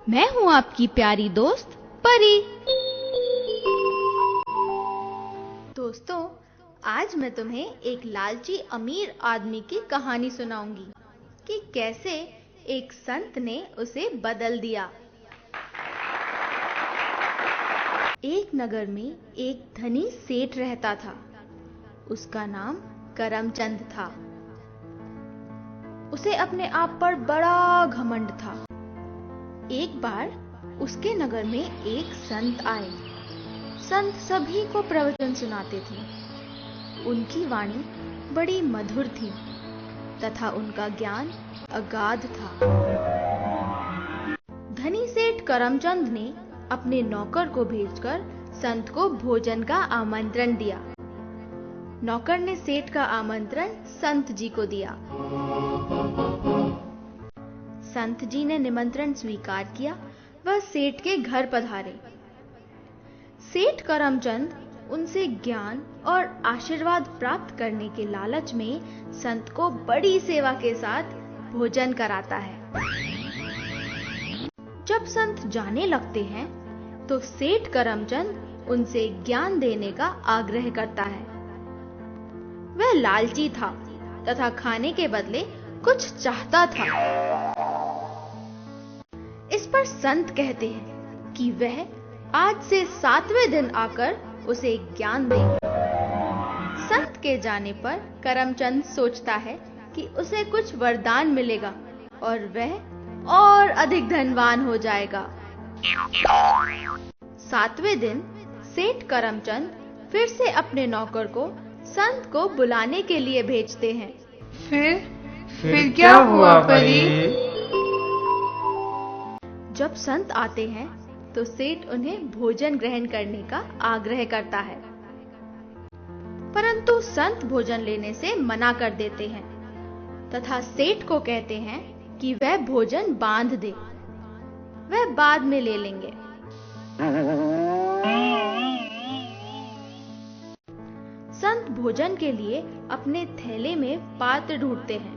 मैं हूँ आपकी प्यारी दोस्त परी। दोस्तों, आज मैं तुम्हें एक लालची अमीर आदमी की कहानी सुनाऊंगी कि कैसे एक संत ने उसे बदल दिया। एक नगर में एक धनी सेठ रहता था। उसका नाम करमचंद था। उसे अपने आप पर बड़ा घमंड था। एक बार उसके नगर में एक संत आए। संत सभी को प्रवचन सुनाते थे। उनकी वाणी बड़ी मधुर थी तथा उनका ज्ञान अगाध था। धनी सेठ करमचंद ने अपने नौकर को भेजकर संत को भोजन का आमंत्रण दिया। नौकर ने सेठ का आमंत्रण संत जी को दिया। संत जी ने निमंत्रण स्वीकार किया। वह सेठ के घर पधारे। सेठ करमचंद उनसे ज्ञान और आशीर्वाद प्राप्त करने के लालच में संत को बड़ी सेवा के साथ भोजन कराता है। जब संत जाने लगते हैं तो सेठ करमचंद उनसे ज्ञान देने का आग्रह करता है। वह लालची था तथा खाने के बदले कुछ चाहता था। इस पर संत कहते हैं कि वह आज से 7वें दिन आकर उसे ज्ञान देंगे। संत के जाने पर करमचंद सोचता है कि उसे कुछ वरदान मिलेगा और वह और अधिक धनवान हो जाएगा। 7वें दिन सेठ करमचंद फिर से अपने नौकर को संत को बुलाने के लिए भेजते हैं। फिर क्या हुआ परी? जब संत आते हैं तो सेठ उन्हें भोजन ग्रहण करने का आग्रह करता है, परंतु संत भोजन लेने से मना कर देते हैं तथा सेठ को कहते हैं कि वह भोजन बांध दे, वह बाद में ले लेंगे। संत भोजन के लिए अपने थैले में पात्र ढूंढते हैं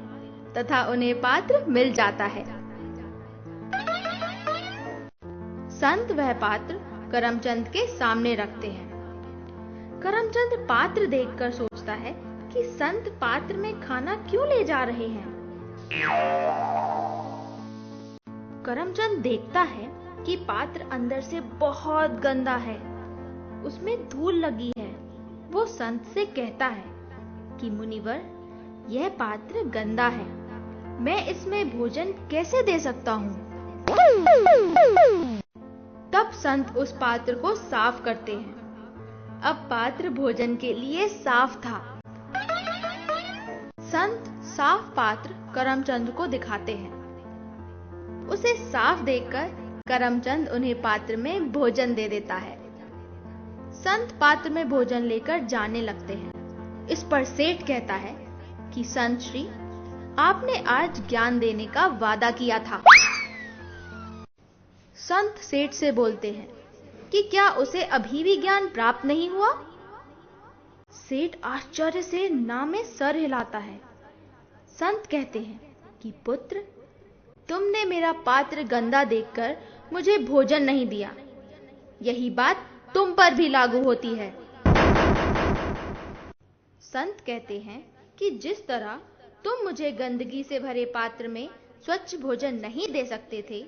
तथा उन्हें पात्र मिल जाता है। संत वह पात्र करमचंद के सामने रखते हैं। करमचंद पात्र देखकर सोचता है कि संत पात्र में खाना क्यों ले जा रहे हैं। करमचंद देखता है कि पात्र अंदर से बहुत गंदा है, उसमें धूल लगी है। वो संत से कहता है कि मुनिवर, यह पात्र गंदा है, मैं इसमें भोजन कैसे दे सकता हूँ। तब संत उस पात्र को साफ करते हैं। अब पात्र भोजन के लिए साफ था। संत साफ पात्र करमचंद को दिखाते हैं। उसे साफ देखकर करमचंद उन्हें पात्र में भोजन दे देता है। संत पात्र में भोजन लेकर जाने लगते हैं। इस पर सेठ कहता है कि संत श्री, आपने आज ज्ञान देने का वादा किया था। संत सेठ से बोलते हैं कि क्या उसे अभी भी ज्ञान प्राप्त नहीं हुआ। सेठ आश्चर्य से ना में सर हिलाता है। संत कहते हैं कि पुत्र, तुमने मेरा पात्र गंदा देखकर मुझे भोजन नहीं दिया। यही बात तुम पर भी लागू होती है। संत कहते हैं कि जिस तरह तुम मुझे गंदगी से भरे पात्र में स्वच्छ भोजन नहीं दे सकते थे,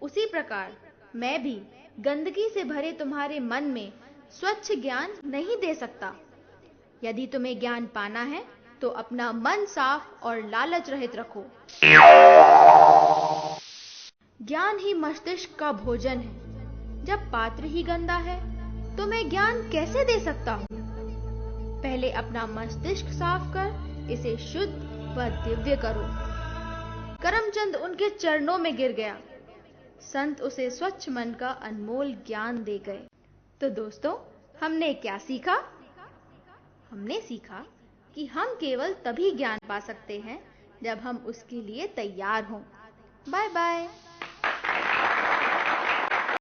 उसी प्रकार मैं भी गंदगी से भरे तुम्हारे मन में स्वच्छ ज्ञान नहीं दे सकता। यदि तुम्हें ज्ञान पाना है तो अपना मन साफ और लालच रहित रखो। ज्ञान ही मस्तिष्क का भोजन है। जब पात्र ही गंदा है तो मैं ज्ञान कैसे दे सकता हूँ। पहले अपना मस्तिष्क साफ कर इसे शुद्ध व दिव्य करो। करमचंद उनके चरणों में गिर गया। संत उसे स्वच्छ मन का अनमोल ज्ञान दे गए। तो दोस्तों, हमने क्या सीखा? हमने सीखा कि हम केवल तभी ज्ञान पा सकते हैं जब हम उसके लिए तैयार हों। Bye bye.